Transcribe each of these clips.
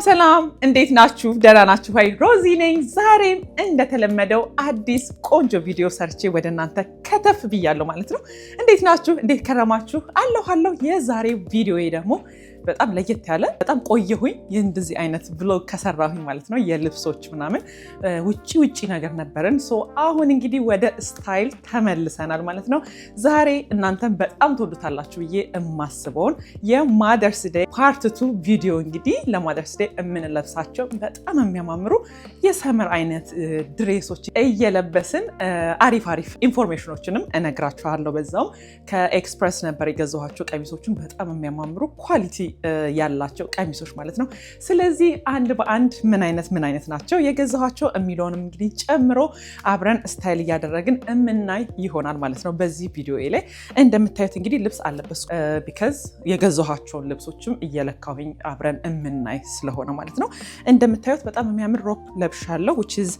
ሰላም እንዴት ናችሁ? ደህና ናችሁ ወይ? ሮዚ ነኝ። ዛሬም እንደተለመደው አዲስ ቆንጆ ቪዲዮ ሰርቼ ወደ እናንተ ከተፍ ብያለሁ ማለት ነው። እንዴት ናችሁ? እንዴት ከረማችሁ? አለሁ። የዛሬው ቪዲዮ ደግሞ በጣም ለየት ያለ በጣም ቆየሁኝ እንደዚህ አይነት ብሎግ ከሰራሁኝ ማለት ነው። የልብሶች ምናምን ውጪ ነገር ነበረን። አሁን እንግዲህ ወደ ስታይል ተመልሰናል ማለት ነው። ዛሬ እናንተም በጣም ትወዱታላችሁ ብዬ የማስበውን የማደርስ ዴይ ፓርት 2 ቪዲዮ እንግዲህ ለማደርስ ዴይ የምንለብሳቸው በጣም የሚያማምሩ የሰመር አይነት ድሬሶች እየለበስን አሪፍ ኢንፎርሜሽኖችንም እነግራችኋለሁ። በዛውም ከኤክስፕረስ ነበር የገዛኋቸው ቀሚሶችን በጣም የሚያማምሩ ኳሊቲ ያላቸው ቀሚሶች ማለት ነው። ስለዚህ አንድ በአንድ ምን አይነት ናቸው የገዛኋቸው የሚለውንም እንግዲህ ጨምሮ አብረን ስታይል እያደረግን የምናይ ይሆናል ማለት ነው። በዚህ ቪዲዮ ላይ እንደምታዩት እንግዲህ ልብስ አለበስኩ ቢካዝ የገዛኋቸውን ልብሶችም እየለካሁኝ አብረን የምናይ ስለሆነ ማለት ነው። እንደምታዩት በጣም የሚያምር ሮፕ ለብሻለሁ which is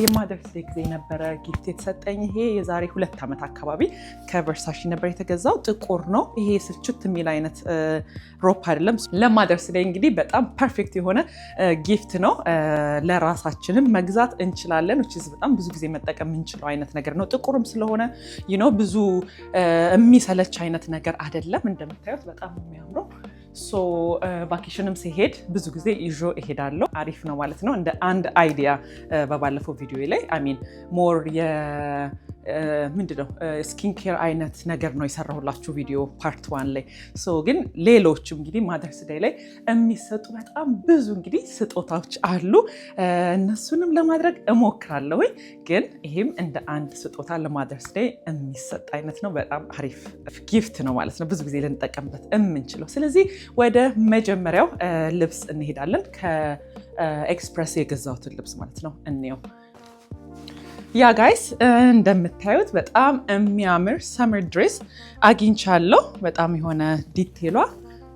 የማደርስ ዴይ ጊዜ ነበረ ጊፍት የተሰጠኝ። ይሄ የዛሬ 2 ዓመት አካባቢ ከቨርሳሺ ነበር የተገዛው። ጥቁር ነው። ይሄ ስልችት የሚል አይነት ሮፕ አይደለም። ለማደርስ ዴይ እንግዲህ በጣም ፐርፌክት የሆነ ጊፍት ነው። ለራሳችንም መግዛት እንችላለን which is በጣም ብዙ ጊዜ መጠቀም የምንችለው አይነት ነገር ነው። ጥቁርም ስለሆነ ብዙ የሚሰለች አይነት ነገር አይደለም። እንደምታዩት በጣም የሚያምረው ቫኬሽንም ሲሄድ ብዙ ጊዜ ይዞ እሄዳለሁ። አሪፍ ነው ማለት ነው። እንደ አንድ አይዲያ በባለፈው ቪዲዮ ላይ ሞር ምንድነው ስኪን ኬር አይነት ነገር ነው የሰራሁላችሁ ቪዲዮ ፓርት 1 ላይ። ግን ሌሎችም እንግዲህ ማደርስ ዴይ ላይ የሚሰጡ በጣም ብዙ እንግዲህ ስጦታዎች አሉ። እነሱንም ለማድረግ እሞክራለሁ። ግን ይሄም እንደ አንድ ስጦታ ለማደርስ ዴይ የሚሰጥ አይነት ነው። በጣም አሪፍ ጊፍት ነው ማለት ነው። ብዙ ጊዜ ልንጠቀምበት የምንችለው። ስለዚህ ወደ መጀመሪያው ልብስ እንሄዳለን። ከኤክስፕረስ የገዛሁትን ልብስ ማለት ነው እንየው። ያ ጋይስ እንደምታዩት በጣም የሚያምር ሰመር ድሬስ አግኝቻለሁ። በጣም የሆነ ዲቴሏ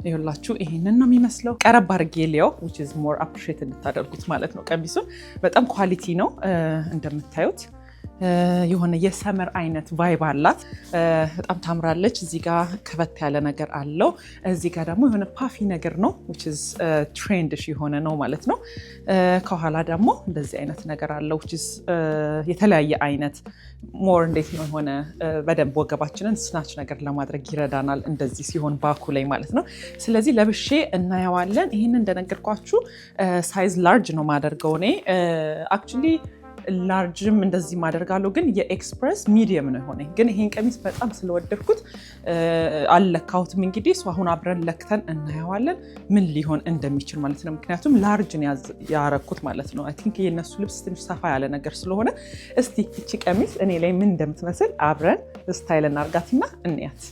ይኸውላችሁ ይሄንን ነው የሚመስለው። ቀረብ አድርጌ ሊያው which is more appreciate እንድታደርጉት ማለት ነው። ቀሚሱን በጣም ኳሊቲ ነው እንደምታዩት። የሆነ የሰመር አይነት ቫይብ አላት። በጣም ታምራለች። እዚህ ጋር ከበት ያለ ነገር አለው። እዚህ ጋር ደግሞ የሆነ ፓፊ ነገር ነው which is ትሬንድሽ የሆነ ነው ማለት ነው። ከኋላ ደግሞ እንደዚህ አይነት ነገር አለው which is የተለያየ አይነት ሞር እንዴት ነው የሆነ በደንብ ወገባችንን ስናች ነገር ለማድረግ ይረዳናል እንደዚህ ሲሆን ባኩ ላይ ማለት ነው። ስለዚህ ለብሼ እናየዋለን። ይህን እንደነገርኳችሁ ሳይዝ ላርጅ ነው ማደርገው እኔ አክቹሊ ላርጅም እንደዚህ ማደርጋለሁ። ግን የኤክስፕረስ ሚዲየም ነው የሆነ። ግን ይሄን ቀሚስ በጣም ስለወደድኩት አልለካሁትም። እንግዲህ አሁን አብረን ለክተን እናየዋለን ምን ሊሆን እንደሚችል ማለት ነው። ምክንያቱም ላርጅን ያረኩት ማለት ነው። አይ ቲንክ የነሱ ልብስ ትንሽ ሰፋ ያለ ነገር ስለሆነ እስቲ እቺ ቀሚስ እኔ ላይ ምን እንደምትመስል አብረን ስታይል እናርጋትና እንያት።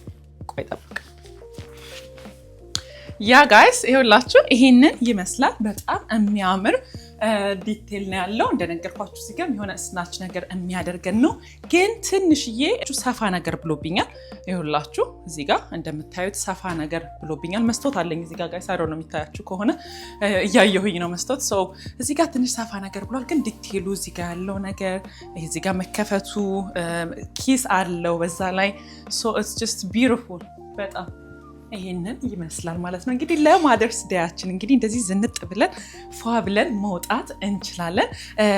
ቆይ ጠብቅ። ያ ጋይስ ይኸውላችሁ ይሄንን ይመስላል። በጣም የሚያምር ዲቴል ነው ያለው። እንደነገርኳችሁ እዚህ ጋር የሆነ ስናች ነገር የሚያደርገን ነው። ግን ትንሽዬ ሰፋ ነገር ብሎብኛል። ይኸውላችሁ እዚህ ጋር እንደምታዩት ሰፋ ነገር ብሎብኛል። መስታወት አለኝ እዚህ ጋር ጋይስ ነው የሚታያችሁ ከሆነ እያየሁኝ ነው መስታወት። እዚህ ጋር ትንሽ ሰፋ ነገር ብሏል። ግን ዲቴሉ እዚህ ጋር ያለው ነገር እዚህ ጋር መከፈቱ ኪስ አለው በዛ ላይ it's just beautiful በጣም ይሄንን ይመስላል ማለት ነው። እንግዲህ ለማደርስ ዴያችን እንግዲህ እንደዚህ ዝንጥ ብለን ፏ ብለን መውጣት እንችላለን።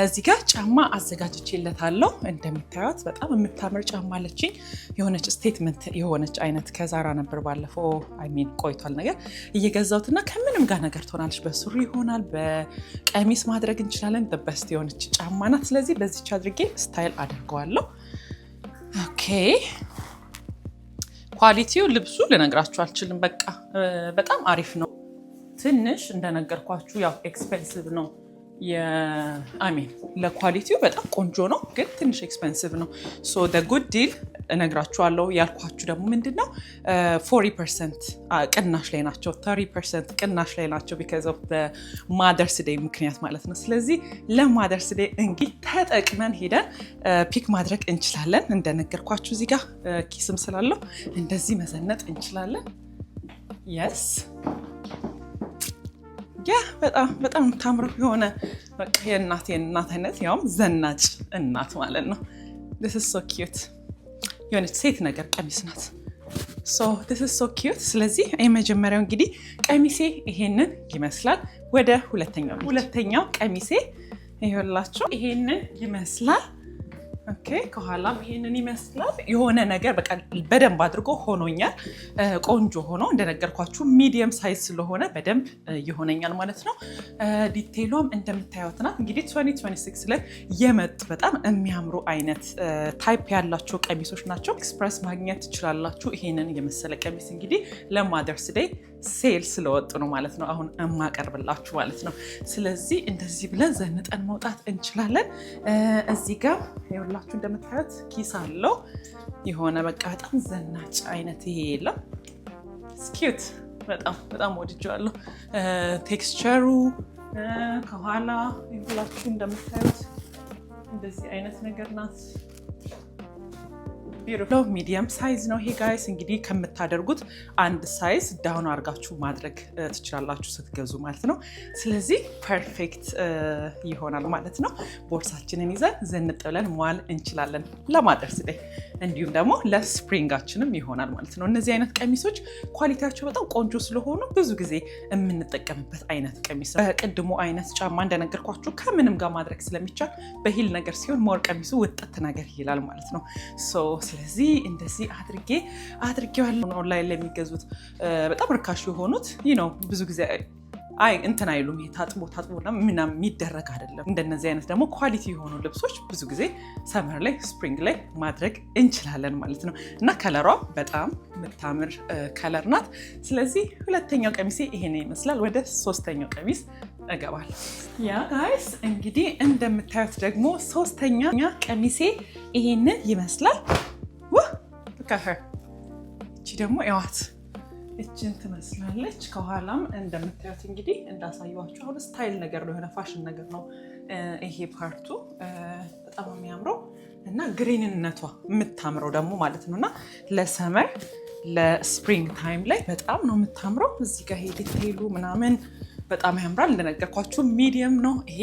እዚህ ጋር ጫማ አዘጋጅቼለታለሁ። እንደምታዩት በጣም የምታምር ጫማ አለችኝ። የሆነች ስቴትመንት የሆነች አይነት ከዛራ ነበር ባለፈው ቆይቷል ነገር እየገዛሁትና ከምንም ጋር ነገር ትሆናለች። በሱሪ ይሆናል፣ በቀሚስ ማድረግ እንችላለን። በበስት የሆነች ጫማ ናት። ስለዚህ በዚች አድርጌ ስታይል አድርገዋለሁ። ኦኬ ኳሊቲው ልብሱ ልነግራችሁ አልችልም። በቃ በጣም አሪፍ ነው። ትንሽ እንደነገርኳችሁ ያው ኤክስፔንሲቭ ነው። ለኳሊቲው በጣም ቆንጆ ነው፣ ግን ትንሽ ኤክስፔንሲቭ ነው። the good deal እነግራችኋለሁ። ያልኳችሁ ደግሞ ምንድነው 40% ቅናሽ ላይ ናቸው፣ 30% ቅናሽ ላይ ናቸው because of the Mother's Day ምክንያት ማለት ነው። ስለዚህ ለማደርስ ዴይ እንግዲህ ተጠቅመን ሄደን ፒክ ማድረግ እንችላለን። እንደነገርኳችሁ እዚህ ጋር ኪስም ስላለው እንደዚህ መዘነጥ እንችላለን። yes በጣም ታምረው የሆነ በቃ የእናት አይነት ያውም ዘናጭ እናት ማለት ነው። this is so cute የሆነች ሴት ነገር ቀሚስ ናት። so this is so cute። ስለዚህ የመጀመሪያው እንግዲህ ቀሚሴ ይሄንን ይመስላል። ወደ ሁለተኛው ቀሚሴ ይኸውላችሁ ይሄንን ይመስላል። ኦኬ ከኋላም ይሄንን ይመስላል። የሆነ ነገር በቃ በደንብ አድርጎ ሆኖኛል። ቆንጆ ሆኖ እንደነገርኳችሁ ሚዲየም ሳይዝ ስለሆነ በደንብ ይሆነኛል ማለት ነው። ዲቴይሎም እንደምታዩት ናት። እንግዲህ 2026 ላይ የመጡ በጣም የሚያምሩ አይነት ታይፕ ያላቸው ቀሚሶች ናቸው። ኤክስፕረስ ማግኘት ትችላላችሁ። ይሄንን የመሰለ ቀሚስ እንግዲህ ለማደርስ ዴይ ሴል ስለወጡ ነው ማለት ነው አሁን የማቀርብላችሁ ማለት ነው። ስለዚህ እንደዚህ ብለን ዘንጠን መውጣት እንችላለን። እዚህ ጋር ይኸውላችሁ እንደምታዩት ኪስ አለው የሆነ በቃ በጣም ዘናጭ አይነት ይሄ የለም ስኪዩት በጣም ወድጄዋለሁ። ቴክስቸሩ ከኋላ ይኸውላችሁ እንደምታዩት እንደዚህ አይነት ነገር ናት። ሚዲየም ሳይዝ ነው ይሄ ጋይስ። እንግዲህ ከምታደርጉት አንድ ሳይዝ ዳውን አድርጋችሁ ማድረግ ትችላላችሁ ስትገዙ ማለት ነው። ስለዚህ ፐርፌክት ይሆናል ማለት ነው። ቦርሳችንን ይዘን ዘንጥ ብለን መዋል እንችላለን ለማደርስ ዴይ፣ እንዲሁም ደግሞ ለስፕሪንጋችንም ይሆናል ማለት ነው። እነዚህ አይነት ቀሚሶች ኳሊቲያቸው በጣም ቆንጆ ስለሆኑ ብዙ ጊዜ የምንጠቀምበት አይነት ቀሚስ ነው። በቅድሙ አይነት ጫማ እንደነገርኳችሁ ከምንም ጋር ማድረግ ስለሚቻል በሂል ነገር ሲሆን ሞር ቀሚሱ ውጥት ነገር ይላል ማለት ነው። ስለዚህ እንደዚህ አድርጌዋለሁ። ኦንላይን ላይ የሚገዙት በጣም ርካሽ የሆኑት ብዙ ጊዜ እንትን አይሉም። ይሄ ታጥቦ ምናምን የሚደረግ አይደለም። እንደነዚህ አይነት ደግሞ ኳሊቲ የሆኑ ልብሶች ብዙ ጊዜ ሰመር ላይ ስፕሪንግ ላይ ማድረግ እንችላለን ማለት ነው። እና ከለሯ በጣም የምታምር ከለር ናት። ስለዚህ ሁለተኛው ቀሚሴ ይሄን ይመስላል። ወደ ሶስተኛው ቀሚስ እገባለሁ። ያ ጋይስ እንግዲህ እንደምታዩት ደግሞ ሶስተኛ ቀሚሴ ይሄንን ይመስላል። እቺ ደግሞ ያዋት እችን ትመስላለች። ከኋላም እንደምታዩት እንግዲህ እንዳሳየኋችሁ አሁን ስታይል ነገር ነው፣ የሆነ ፋሽን ነገር ነው ይሄ ፓርቱ በጣም የሚያምረው እና ግሪንነቷ የምታምረው ደግሞ ማለት ነው። እና ለሰመር ለስፕሪንግ ታይም ላይ በጣም ነው የምታምረው። እዚህ ጋር ሄ ዲቴይሉ ምናምን በጣም ያምራል። እንደነገርኳችሁ ሚዲየም ነው ይሄ።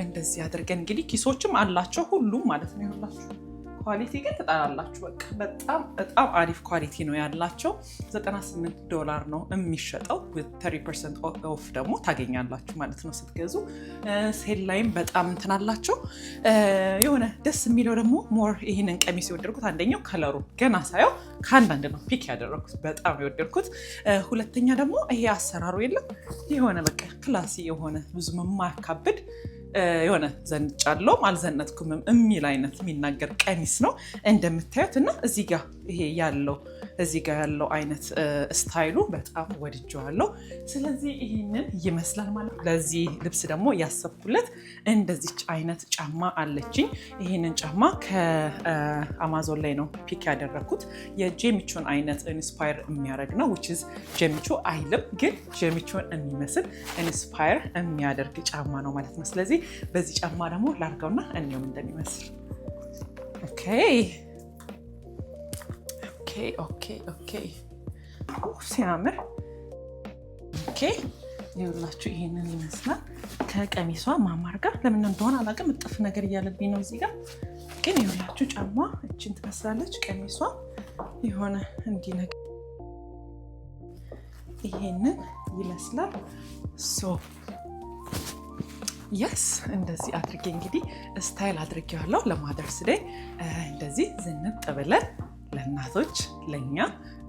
እንደዚህ አድርገን እንግዲህ ኪሶችም አላቸው ሁሉም ማለት ነው ያላችሁ። ኳሊቲ ግን ትጠራላችሁ። በጣም አሪፍ ኳሊቲ ነው ያላቸው። $98 ነው የሚሸጠው። 30% ኦፍ ደግሞ ታገኛላችሁ ማለት ነው ስትገዙ። ሴል ላይም በጣም እንትን አላቸው። የሆነ ደስ የሚለው ደግሞ ሞር ይህንን ቀሚስ የወደድኩት አንደኛው ከለሩ ገና ሳየው ከአንዳንድ ነው ፒክ ያደረኩት በጣም የወደድኩት። ሁለተኛ ደግሞ ይሄ አሰራሩ የለም የሆነ በቃ ክላሲ የሆነ ብዙ የማያካብድ የሆነ ዘንጫለውም አልዘነጥኩምም የሚል አይነት የሚናገር ቀሚስ ነው እንደምታዩት። እና እዚህ ጋር ያለው አይነት ስታይሉ በጣም ወድጄዋለሁ። ስለዚህ ይህንን ይመስላል ማለት ነው። ለዚህ ልብስ ደግሞ ያሰብኩለት እንደዚች አይነት ጫማ አለችኝ። ይህንን ጫማ ከአማዞን ላይ ነው ፒክ ያደረኩት። የጄሚቾን አይነት ኢንስፓየር የሚያደርግ ነው። which is ጄሚቾ አይልም ግን ጄሚቾን የሚመስል ኢንስፓየር የሚያደርግ ጫማ ነው ማለት ነው። ስለዚህ በዚህ ጫማ ደግሞ ላርገውና እንየው እንደሚመስል። ኦኬ ሲያምር። ይኸውላችሁ ይሄንን ይመስላል ከቀሚሷ ማማር ጋር። ለምን እንደሆነ አላውቅም እጥፍ ነገር እያለብኝ ነው እዚህ ጋር። ግን ይኸውላችሁ ጫማ እችን ትመስላለች። ቀሚሷ የሆነ እንዲህ ነገር ይሄንን ይመስላል። የስ እንደዚህ አድርጌ እንግዲህ ስታይል አድርጌዋለሁ ለማደርስ ዴይ። እንደዚህ ዝንጥ ብለን ለእናቶች ለኛ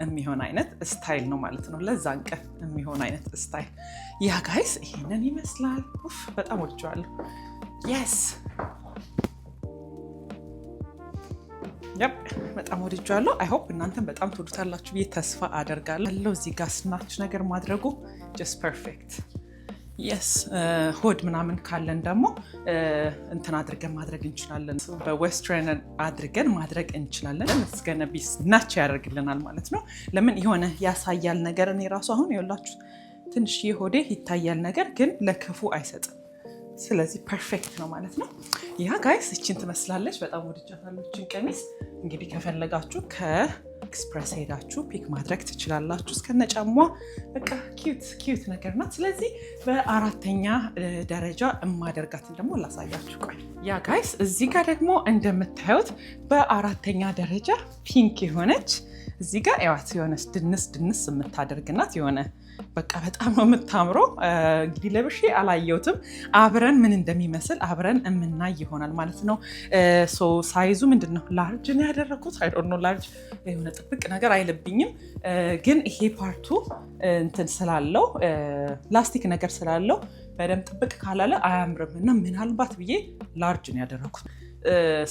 የሚሆን አይነት ስታይል ነው ማለት ነው። ለዛን ቀን የሚሆን አይነት ስታይል። ያ ጋይስ ይሄንን ይመስላል። በጣም ወድጄዋለሁ። የስ በጣም ወድጄዋለሁ። አይ ሆፕ እናንተም በጣም ትወዱታላችሁ ብዬ ተስፋ አደርጋለሁ። እዚህ ጋር ስናች ነገር ማድረጉ ጀስት ፐርፌክት። የስ ሆድ ምናምን ካለን ደግሞ እንትን አድርገን ማድረግ እንችላለን። በዌስትርን አድርገን ማድረግ እንችላለን። እስገነ ቢስ ናች ያደርግልናል ማለት ነው። ለምን የሆነ ያሳያል ነገር። እኔ ራሱ አሁን ይኸውላችሁ ትንሽዬ ሆዴ ይታያል ነገር ግን ለክፉ አይሰጥም። ስለዚህ ፐርፌክት ነው ማለት ነው። ያ ጋይስ እችን ትመስላለች። በጣም ወድጃታለሁ እችን ቀሚስ። እንግዲህ ከፈለጋችሁ ኤክስፕረስ ሄዳችሁ ፒክ ማድረግ ትችላላችሁ። እስከነጫሟ በቃ ኪዩት ነገር ናት። ስለዚህ በአራተኛ ደረጃ እማደርጋትን ደግሞ ላሳያችሁ። ቆይ ያ ጋይስ እዚህ ጋር ደግሞ እንደምታዩት በአራተኛ ደረጃ ፒንክ የሆነች እዚህ ጋር ያዋት የሆነች ድንስ የምታደርግናት የሆነ በቃ በጣም ነው የምታምረው። እንግዲህ ለብሼ አላየሁትም። አብረን ምን እንደሚመስል አብረን የምናይ ይሆናል ማለት ነው። ሳይዙ ምንድነው ላርጅ ነው ያደረኩት። አይ ዶንት ኖ ላርጅ የሆነ ጥብቅ ነገር አይለብኝም፣ ግን ይሄ ፓርቱ እንትን ስላለው ላስቲክ ነገር ስላለው በደንብ ጥብቅ ካላለ አያምርም እና ምናልባት ብዬ ላርጅ ነው ያደረኩት።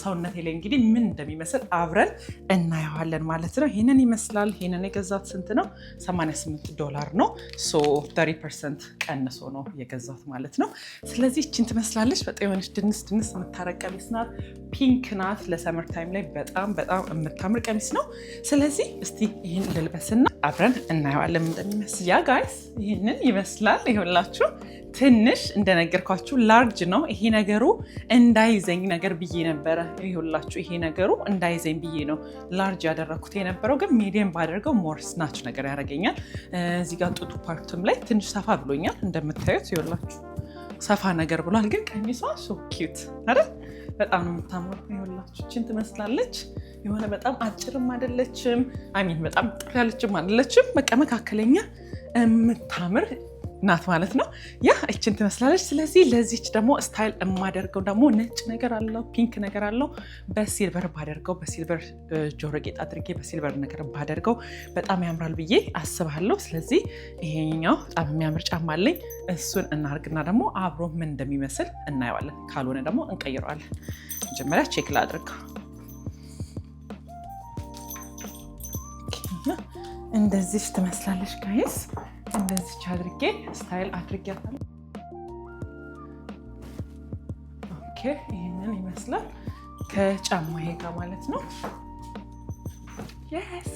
ሰውነቴ ላይ እንግዲህ ምን እንደሚመስል አብረን እናየዋለን ማለት ነው። ይሄንን ይመስላል። ይሄንን የገዛት ስንት ነው? $88 ነው። 30% ቀንሶ ነው የገዛት ማለት ነው። ስለዚህ እችን ትመስላለች። በጣም የሆነች ድንስ የምታረቅ ቀሚስ ናት። ፒንክ ናት። ለሰመር ታይም ላይ በጣም የምታምር ቀሚስ ነው። ስለዚህ እስቲ ይህን ልልበስና አብረን እናየዋለን እንደሚመስል። ያ ጋይስ ይህንን ይመስላል። ይኸውላችሁ ትንሽ እንደነገርኳችሁ ላርጅ ነው። ይሄ ነገሩ እንዳይዘኝ ነገር ብዬ ነበረ። ይኸውላችሁ ይሄ ነገሩ እንዳይዘኝ ብዬ ነው ላርጅ ያደረኩት የነበረው፣ ግን ሚዲየም ባደርገው ሞር ስናች ነገር ያደርገኛል። እዚህ ጋር ጡቱ ፓርትም ላይ ትንሽ ሰፋ ብሎኛል እንደምታዩት። ይኸውላችሁ ሰፋ ነገር ብሏል፣ ግን ቀሚሷ ሶ ኪዩት አይደል? በጣም ነው የምታምረው። ይኸውላችሁ እችን ትመስላለች። የሆነ በጣም አጭርም አይደለችም፣ አሚን በጣም ጥር ያለችም አይደለችም። በቃ መካከለኛ የምታምር ናት ማለት ነው። ያ እችን ትመስላለች። ስለዚህ ለዚች ደግሞ ስታይል የማደርገው ደግሞ ነጭ ነገር አለው፣ ፒንክ ነገር አለው። በሲልቨር ባደርገው፣ በሲልቨር ጆሮ ጌጥ አድርጌ በሲልቨር ነገር ባደርገው በጣም ያምራል ብዬ አስባለሁ። ስለዚህ ይሄኛው በጣም የሚያምር ጫማ አለኝ። እሱን እናርግና ደግሞ አብሮ ምን እንደሚመስል እናየዋለን። ካልሆነ ደግሞ እንቀይረዋለን። መጀመሪያ ቼክ ላድርገው። እንደዚህ ትመስላለች ጋይስ። እንደዚህ አድርጌ ስታይል አድርጌያታለሁ። ኦኬ ይሄንን ይመስላል ከጫማዬ ጋር ማለት ነው። የስ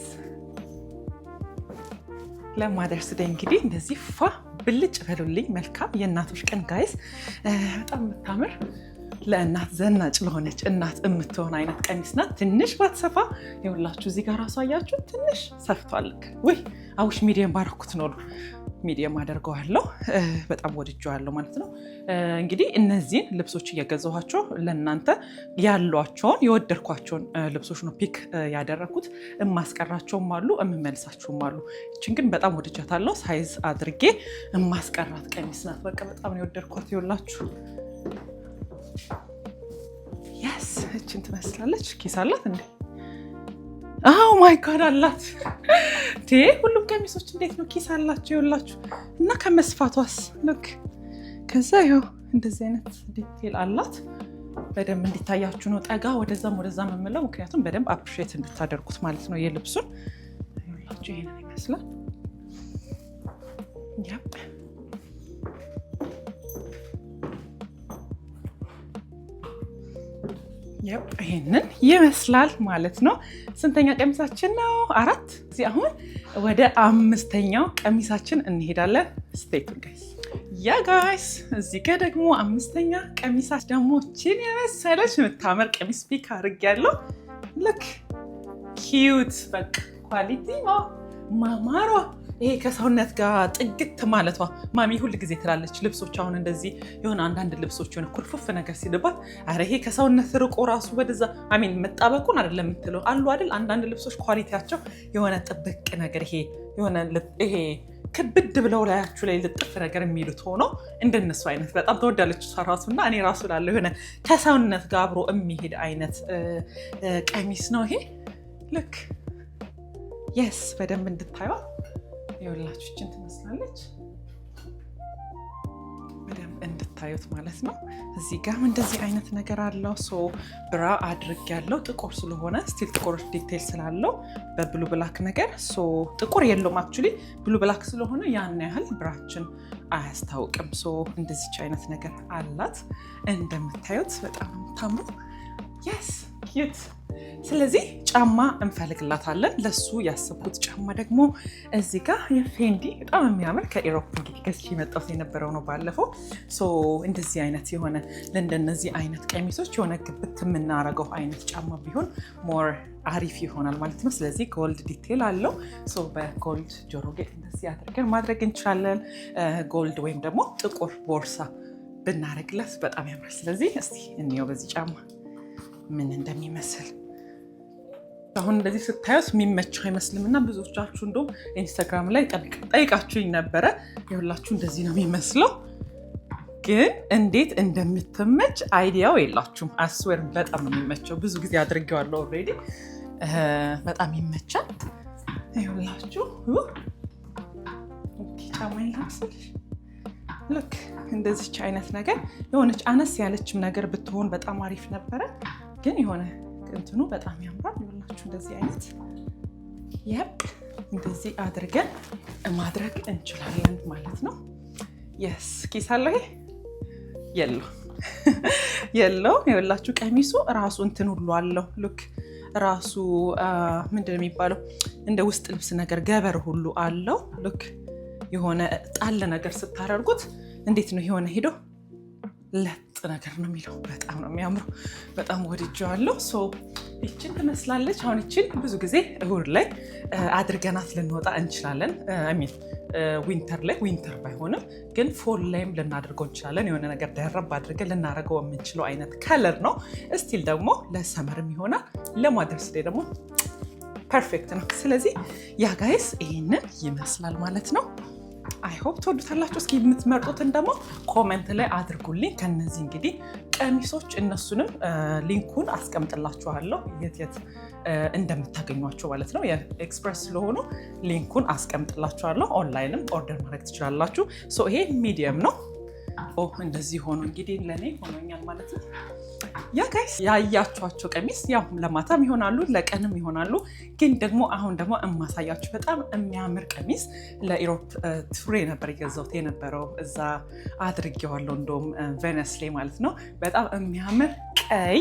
ለማደርስ ደ እንግዲህ እንደዚህ ፋ ብልጭ በሉልኝ። መልካም የእናቶች ቀን ጋይስ። በጣም የምታምር ለእናት ዘናጭ ለሆነች እናት የምትሆን አይነት ቀሚስ ናት። ትንሽ ባትሰፋ ይኸውላችሁ እዚህ ጋር ራሱ አያችሁ ትንሽ ሰፍቷል። ወይ አውሽ ሚዲየም ባረኩት ነው። ሚዲየም አደርገዋለሁ። በጣም ወድጄዋለሁ ማለት ነው። እንግዲህ እነዚህን ልብሶች እየገዛኋቸው ለእናንተ ያሏቸውን የወደድኳቸውን ልብሶች ነው ፒክ ያደረኩት። የማስቀራቸውም አሉ የምመልሳቸውም አሉ። እችን ግን በጣም ወድጃታለሁ። ሳይዝ አድርጌ የማስቀራት ቀሚስ ናት። በቃ በጣም ነው የወደድኳት። ይኸውላችሁ የስ እችን ትመስላለች። ኪስ አላት እንዴ? አዎ ማይ ጋድ አላት። ሁሉም ቀሚሶች እንዴት ነው ኪስ አላቸው? ይኸውላችሁ እና ከመስፋቷስ ልክ ከዛ ይኸው እንደዚህ አይነት ዲቴል አላት። በደንብ እንዲታያችሁ ነው ጠጋ ወደዛም የምለው፣ ምክንያቱም በደንብ አፕሪሼት እንድታደርጉት ማለት ነው የልብሱን። ይኸውላችሁ ይሄንን ይመስላል። ያፕ ይሄንን ይመስላል ማለት ነው። ስንተኛ ቀሚሳችን ነው? 4። እዚህ አሁን ወደ 5ኛው ቀሚሳችን እንሄዳለን። ስቴይ ቱን ጋይስ። ያ ጋይስ እዚህ ጋር ደግሞ 5ኛ ቀሚሳችን ደግሞ ቺን የመሰለች የምታምር ቀሚስ ፒክ አድርጌያለሁ። ልክ ኪዩት በቃ ኳሊቲ ማማሯ ይሄ ከሰውነት ጋር ጥግት ማለቷ ማሚ ሁል ጊዜ ትላለች። ልብሶች አሁን እንደዚህ የሆነ አንዳንድ ልብሶች የሆነ ኩርፍፍ ነገር ሲልባት አረ ይሄ ከሰውነት ርቆ ራሱ ወደዛ አሚን መጣበቁን አይደለም የምትለው አሉ አይደል? አንዳንድ ልብሶች ኳሊቲያቸው የሆነ ጥብቅ ነገር ይሄ ክብድ ብለው ላያችሁ ላይ ልጥፍ ነገር የሚሉት ሆኖ እንደነሱ አይነት በጣም ተወዳለች እሷ ራሱና እኔ ራሱ ላለው የሆነ ከሰውነት ጋር አብሮ የሚሄድ አይነት ቀሚስ ነው ይሄ። ልክ የስ በደንብ እንድታዩዋ ይኸውላችሁ እችን ትመስላለች። በደንብ እንድታዩት ማለት ነው። እዚህ ጋርም እንደዚህ አይነት ነገር አለው። ብራ አድርጌያለሁ። ጥቁር ስለሆነ ስቲል ጥቁር ዲቴል ስላለው በብሉ ብላክ ነገር ጥቁር የለውም አክቹሊ ብሉ ብላክ ስለሆነ ያን ያህል ብራችን አያስታውቅም። እንደዚች አይነት ነገር አላት። እንደምታዩት በጣም ታምሩ። የስ ኪዩት ስለዚህ ጫማ እንፈልግላታለን። ለሱ ያሰብኩት ጫማ ደግሞ እዚህ ጋር የፌንዲ በጣም የሚያምር ከኢሮፕ እንግዲህ ገዝቼ የመጣሁት የነበረው ነው ባለፈው። እንደዚህ አይነት የሆነ ለእንደነዚህ አይነት ቀሚሶች የሆነ ግብት የምናረገው አይነት ጫማ ቢሆን ሞር አሪፍ ይሆናል ማለት ነው። ስለዚህ ጎልድ ዲቴል አለው። በጎልድ ጆሮ ጌጥ እንደዚህ አድርገን ማድረግ እንችላለን። ጎልድ ወይም ደግሞ ጥቁር ቦርሳ ብናረግለት በጣም ያምራል። ስለዚህ እስቲ እንየው በዚህ ጫማ ምን እንደሚመስል። አሁን እንደዚህ ስታዩት የሚመቸው አይመስልም እና ብዙዎቻችሁ እንደውም ኢንስታግራም ላይ ጠይቃችሁኝ ነበረ። ይኸውላችሁ እንደዚህ ነው የሚመስለው፣ ግን እንዴት እንደምትመች አይዲያው የላችሁም። አስዌር በጣም ነው የሚመቸው። ብዙ ጊዜ አድርጌዋለሁ ኦልሬዲ። በጣም ይመቻል። ይኸውላችሁ ጫማ ይላስል ልክ እንደዚች አይነት ነገር የሆነች አነስ ያለችም ነገር ብትሆን በጣም አሪፍ ነበረ፣ ግን የሆነ እንትኑ በጣም ያምራል። ይኸውላችሁ እንደዚህ አይነት እንደዚህ አድርገን ማድረግ እንችላለን ማለት ነው። የስ ኪስ አለው ይሄ የለው። ይኸውላችሁ ቀሚሱ ራሱ እንትን ሁሉ አለው። ልክ ራሱ ምንድን ነው የሚባለው እንደ ውስጥ ልብስ ነገር ገበር ሁሉ አለው። ልክ የሆነ ጣል ነገር ስታደርጉት እንዴት ነው የሆነ ሄዶ ለጥ ነገር ነው የሚለው። በጣም ነው የሚያምረው። በጣም ወድጄዋለሁ። ይችን ትመስላለች። አሁን ይችን ብዙ ጊዜ እሁድ ላይ አድርገናት ልንወጣ እንችላለን። ዊንተር ላይ ዊንተር ባይሆንም ግን ፎል ላይም ልናደርገው እንችላለን። የሆነ ነገር ደረብ አድርገን ልናደርገው የምንችለው አይነት ከለር ነው። እስቲል ደግሞ ለሰመርም ይሆናል። ለማደርስ ላይ ደግሞ ፐርፌክት ነው። ስለዚህ ያ ጋይስ ይህንን ይመስላል ማለት ነው። አይ ሆፕ ትወዱታላችሁ። እስኪ የምትመርጡትን ደግሞ ኮመንት ላይ አድርጉልኝ። ከነዚህ እንግዲህ ቀሚሶች እነሱንም ሊንኩን አስቀምጥላችኋለሁ የት እንደምታገኟቸው ማለት ነው። የኤክስፕረስ ስለሆኑ ሊንኩን አስቀምጥላችኋለሁ። ኦንላይንም ኦርደር ማድረግ ትችላላችሁ። ይሄ ሚዲየም ነው። እንደዚህ ሆኖ እንግዲህ ለእኔ ሆኖኛል ማለት ነው። ያ ጋይስ ያያችኋቸው ቀሚስ ያው ለማታም ይሆናሉ ለቀንም ይሆናሉ። ግን ደግሞ አሁን ደግሞ እማሳያችሁ በጣም የሚያምር ቀሚስ ለኢሮፕ ቱሬ ነበር የገዛሁት የነበረው። እዛ አድርጌዋለሁ እንደውም ቬነስ ላይ ማለት ነው። በጣም የሚያምር ቀይ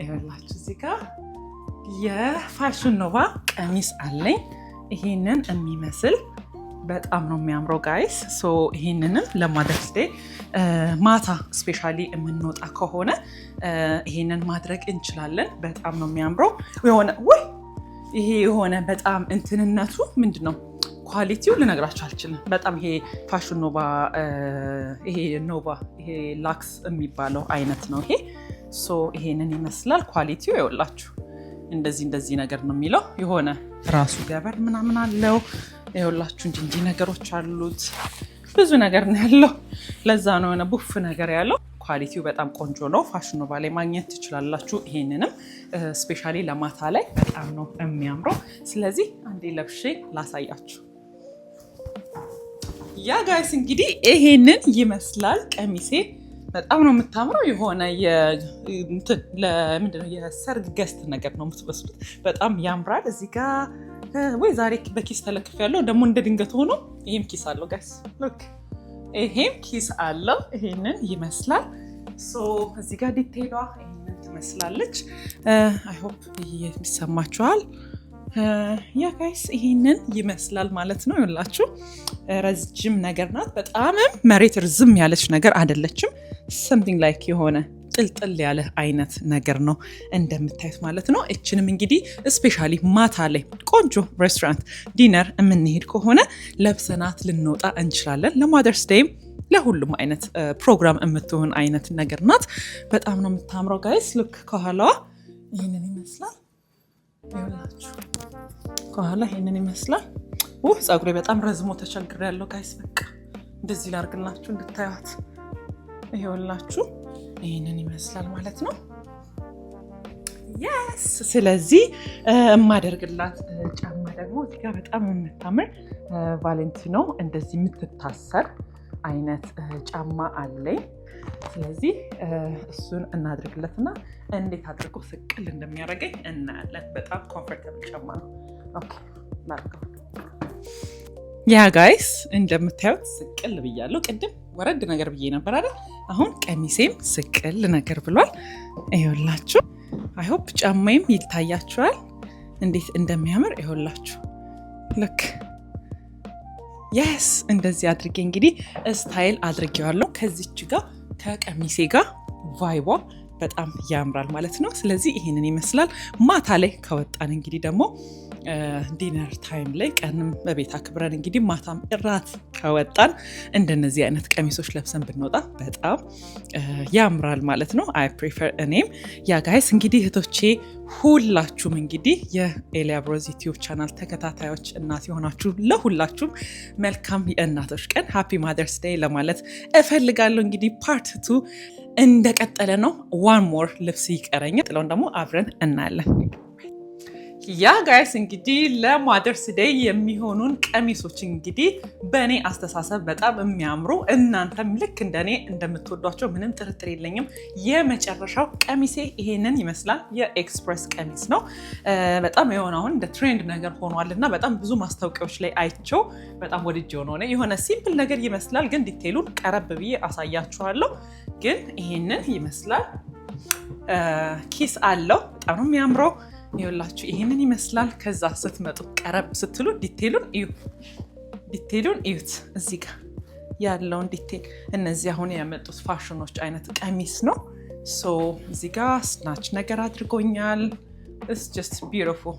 ይኸውላችሁ እዚህ ጋር የፋሽን ኖቫ ቀሚስ አለኝ። ይሄንን የሚመስል በጣም ነው የሚያምረው ጋይስ። ይሄንንም ለማደርስ ዴይ ማታ ስፔሻሊ የምንወጣ ከሆነ ይሄንን ማድረግ እንችላለን። በጣም ነው የሚያምረው። ይሄ የሆነ በጣም እንትንነቱ ምንድን ነው ኳሊቲው ልነግራችሁ አልችልም። በጣም ይሄ ፋሽን ኖቫ ይሄ ላክስ የሚባለው አይነት ነው ይሄ። ይሄንን ይመስላል ኳሊቲው። ይኸውላችሁ እንደዚህ ነገር ነው የሚለው። የሆነ ራሱ ገበር ምናምን አለው። ይኸውላችሁ እንዲህ ነገሮች አሉት። ብዙ ነገር ነው ያለው። ለዛ ነው የሆነ ቡፍ ነገር ያለው። ኳሊቲው በጣም ቆንጆ ነው። ፋሽን ኖቫ ላይ ማግኘት ትችላላችሁ። ይሄንንም ስፔሻሊ ለማታ ላይ በጣም ነው የሚያምረው። ስለዚህ አንዴ ለብሼ ላሳያችሁ። ያ ጋይስ እንግዲህ ይሄንን ይመስላል ቀሚሴ። በጣም ነው የምታምረው። የሆነ ምንድነው የሰርግ ገስት ነገር ነው የምትመስሉት። በጣም ያምራል። እዚህ ጋር ዛሬ በኪስ ተለክፍ ያለው ደግሞ እንደ ድንገት ሆኖ ይሄም ኪስ አለው ጋይስ። ሉክ ይሄም ኪስ አለው። ይሄንን ይመስላል። እዚህ ጋር ዲቴይሏ ይሄንን ትመስላለች። አይ ሆፕ ይሰማችኋል። ያ ጋይስ ይሄንን ይመስላል ማለት ነው። ይኸውላችሁ ረጅም ነገር ናት። በጣምም መሬት ርዝም ያለች ነገር አይደለችም። something like የሆነ ጥልጥል ያለ አይነት ነገር ነው እንደምታዩት ማለት ነው። እችንም እንግዲህ ስፔሻሊ ማታ ላይ ቆንጆ ሬስቶራንት ዲነር የምንሄድ ከሆነ ለብሰናት ልንወጣ እንችላለን። ለማደርስ ዴይም ለሁሉም አይነት ፕሮግራም የምትሆን አይነት ነገር ናት። በጣም ነው የምታምረው ጋይስ። ሉክ ከኋላዋ ይህንን ይመስላል። ይኸውላችሁ ከኋላ ይህንን ይመስላል። ፀጉሬ በጣም ረዝሞ ተቸግሬያለሁ ጋይስ። በቃ እንደዚህ ላርግላችሁ እንድታዩት። ይኸውላችሁ ይህንን ይመስላል ማለት ነው። የስ ስለዚህ የማደርግላት ጫማ ደግሞ እዚህ ጋር በጣም የምታምር ቫሌንቲኖ እንደዚህ የምትታሰር አይነት ጫማ አለኝ። ስለዚህ እሱን እናድርግለትና እንዴት አድርጎ ስቅል እንደሚያደርገኝ እናያለን። በጣም ኮምፎርታብል ጫማ ነው። ኦኬ ላድርገው። ያ ጋይስ እንደምታዩት ስቅል ብያለሁ። ቅድም ወረድ ነገር ብዬ ነበር አይደል? አሁን ቀሚሴም ስቅል ነገር ብሏል። ይኸውላችሁ አይ ሆፕ ጫማዬም ይታያችኋል እንዴት እንደሚያምር። ይኸውላችሁ ልክ የስ እንደዚህ አድርጌ እንግዲህ ስታይል አድርጌዋለሁ። ከዚች ጋር ከቀሚሴ ጋር ቫይቧ በጣም ያምራል ማለት ነው። ስለዚህ ይሄንን ይመስላል። ማታ ላይ ከወጣን እንግዲህ ደግሞ ዲነር ታይም ላይ ቀንም በቤት አክብረን እንግዲህ ማታም እራት ከወጣን እንደነዚህ አይነት ቀሚሶች ለብሰን ብንወጣ በጣም ያምራል ማለት ነው። አይ ፕሪፈር እኔም ያ ጋይስ እንግዲህ እህቶቼ ሁላችሁም እንግዲህ የኤልያብ ሮዝ ዩቲዩብ ቻናል ተከታታዮች እናት የሆናችሁ ለሁላችሁም መልካም የእናቶች ቀን ሃፒ ማደርስ ዴይ ለማለት እፈልጋለሁ። እንግዲህ ፓርት 2 እንደቀጠለ ነው። ዋን ሞር ልብስ ይቀረኛል። ጥለውን ደግሞ አብረን እናያለን። ያ ጋይስ እንግዲህ ለማደርስ ዴይ የሚሆኑን ቀሚሶች እንግዲህ በእኔ አስተሳሰብ በጣም የሚያምሩ እናንተም ልክ እንደኔ እንደምትወዷቸው ምንም ጥርጥር የለኝም። የመጨረሻው ቀሚሴ ይሄንን ይመስላል። የኤክስፕረስ ቀሚስ ነው። በጣም የሆነ አሁን እንደ ትሬንድ ነገር ሆኗል እና በጣም ብዙ ማስታወቂያዎች ላይ አይቸው በጣም ወድጄው ነው። የሆነ ሲምፕል ነገር ይመስላል፣ ግን ዲቴይሉን ቀረብ ብዬ አሳያችኋለሁ። ግን ይሄንን ይመስላል። ኪስ አለው። በጣም ነው የሚያምረው። ይኸውላችሁ ይሄንን ይመስላል። ከዛ ስትመጡ ቀረብ ስትሉ ዲቴይሉን እዩት። እዚህ ጋር ያለውን ዲቴይል እነዚህ አሁን ያመጡት ፋሽኖች አይነት ቀሚስ ነው። ሶ እዚህ ጋር ስናች ነገር አድርጎኛል። ኢትስ ጀስት ቢዩቲፉል።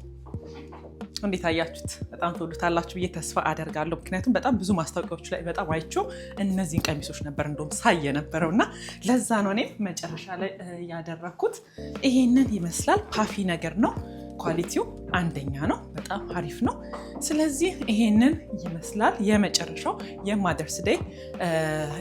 እንዴት አያችሁት? በጣም ትወዱታላችሁ ብዬ ተስፋ አደርጋለሁ። ምክንያቱም በጣም ብዙ ማስታወቂያዎች ላይ በጣም አይቼው እነዚህን ቀሚሶች ነበር እንደውም ሳይ የነበረው እና ለዛ ነው እኔም መጨረሻ ላይ ያደረኩት። ይሄንን ይመስላል። ፓፊ ነገር ነው። ኳሊቲው አንደኛ ነው። በጣም አሪፍ ነው። ስለዚህ ይሄንን ይመስላል። የመጨረሻው የማደርስ ዴይ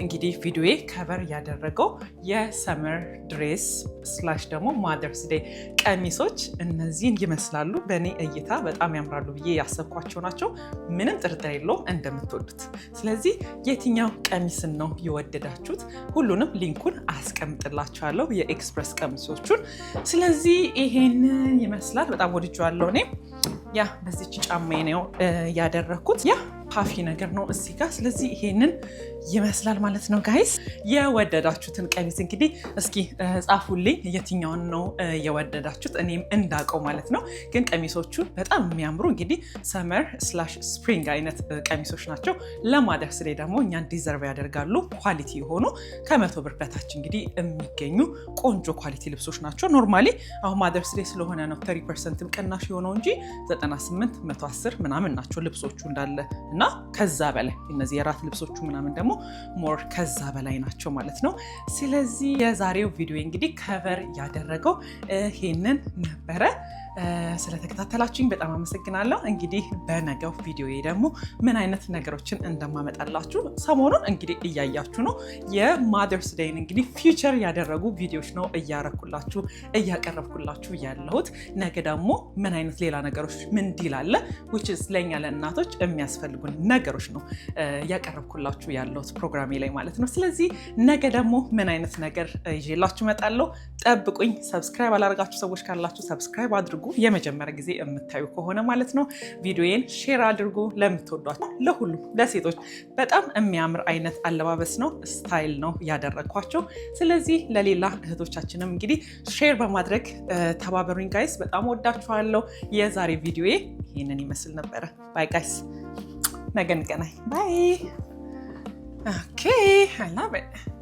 እንግዲህ ቪዲዮዬ ከቨር ያደረገው የሰመር ድሬስ ስላሽ ደግሞ ማደርስ ዴይ ቀሚሶች እነዚህን ይመስላሉ። በእኔ እይታ በጣም ያምራሉ ብዬ ያሰብኳቸው ናቸው። ምንም ጥርጥር የለውም እንደምትወዱት። ስለዚህ የትኛው ቀሚስን ነው የወደዳችሁት? ሁሉንም ሊንኩን አስቀምጥላችኋለሁ የኤክስፕረስ ቀሚሶቹን። ስለዚህ ይሄንን ይመስላል። በጣም ወድጄዋለሁ። እኔ ያ በዚች ጫማዬ ነው ያደረኩት። ያ ፓፊ ነገር ነው እዚህ ጋር። ስለዚህ ይሄንን ይመስላል ማለት ነው ጋይስ። የወደዳችሁትን ቀሚስ እንግዲህ እስኪ ጻፉልኝ የትኛውን ነው የወደዳችሁት እኔም እንዳውቀው ማለት ነው። ግን ቀሚሶቹ በጣም የሚያምሩ እንግዲህ ሰመር ስላሽ ስፕሪንግ አይነት ቀሚሶች ናቸው። ለማደርስ ዴይ ደግሞ እኛን ዲዘርቭ ያደርጋሉ። ኳሊቲ የሆኑ ከ100 ብር በታች እንግዲህ የሚገኙ ቆንጆ ኳሊቲ ልብሶች ናቸው። ኖርማሊ አሁን ማደርስ ዴይ ስለሆነ ነው 30% ቅናሽ የሆነው እንጂ 98 110 ምናምን ናቸው ልብሶቹ እንዳለ እና ከዛ በላይ እነዚህ የራት ልብሶቹ ምናምን ደግሞ ሞር ከዛ በላይ ናቸው ማለት ነው። ስለዚህ የዛሬው ቪዲዮ እንግዲህ ከቨር ያደረገው ይሄንን ነበረ። ስለተከታተላችሁኝ በጣም አመሰግናለሁ። እንግዲህ በነገው ቪዲዮ ደግሞ ምን አይነት ነገሮችን እንደማመጣላችሁ ሰሞኑን እንግዲህ እያያችሁ ነው። የማደርስ ዴይን እንግዲህ ፊውቸር ያደረጉ ቪዲዮዎች ነው እያቀረብኩላችሁ ያለሁት። ነገ ደግሞ ምን አይነት ሌላ ነገሮች ምን ዲል አለ which is ለኛ ለእናቶች የሚያስፈልጉን ነገሮች ነው እያቀረብኩላችሁ ያለሁት ፕሮግራሜ ላይ ማለት ነው። ስለዚህ ነገ ደግሞ ምን አይነት ነገር ይዤላችሁ እመጣለሁ። ጠብቁኝ። ሰብስክራይብ አላደረጋችሁ ሰዎች ካላችሁ ሰብስክራይብ አድርጉ። የመጀመሪያ ጊዜ የምታዩ ከሆነ ማለት ነው። ቪዲዮዬን ሼር አድርጉ ለምትወዷቸው ለሁሉም ለሴቶች። በጣም የሚያምር አይነት አለባበስ ነው፣ ስታይል ነው ያደረግኳቸው። ስለዚህ ለሌላ እህቶቻችንም እንግዲህ ሼር በማድረግ ተባበሩኝ ጋይስ። በጣም ወዳችኋለሁ። የዛሬ ቪዲዮዬ ይህንን ይመስል ነበረ። ባይ ጋይስ፣ ነገ እንገናኝ። ባይ። ኦኬ አይ ላቭ ኢት።